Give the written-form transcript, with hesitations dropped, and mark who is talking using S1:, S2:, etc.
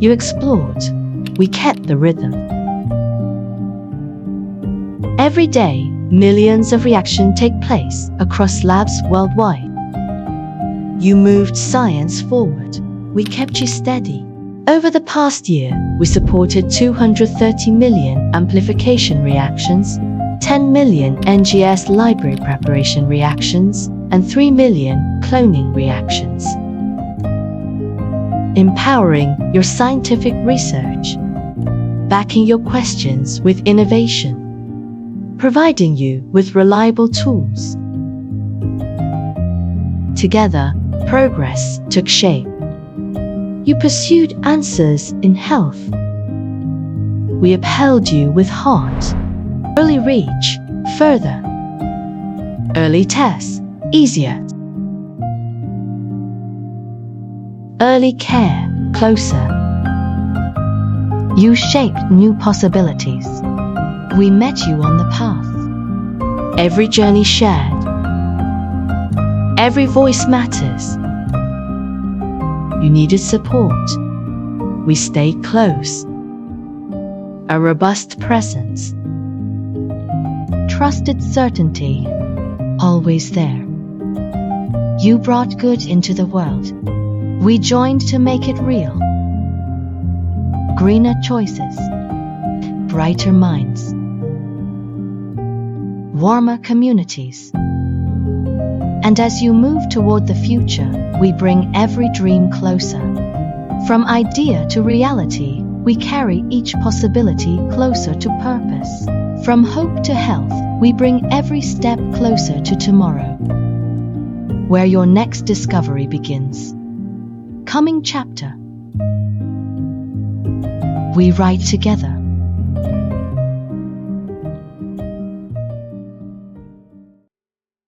S1: You explored. We kept the rhythm. Every day, millions of reactions take place across labs worldwide. You moved science forward. We kept you steady. Over the past year, we supported 230 million amplification reactions, 10 million NGS library preparation reactions, and 3 million cloning reactions. Empowering your scientific research, backing your questions with innovation, providing you with reliable tools. Together, progress took shape. You pursued answers in health. We upheld you with heart. Early reach, further. Early tests, easier. Early care, closer. You shaped new possibilities. We met you on the path. Every journey shared. Every voice matters. You needed support. We stayed close. A robust presence. Trusted certainty, always there. You brought good into the world. We joined to make it real. Greener choices, brighter minds, warmer communities. And as you move toward the future, we bring every dream closer. From idea to reality, we carry each possibility closer to purpose. From hope to health, we bring every step closer to tomorrow, where your next discovery begins. Coming chapter. We write together.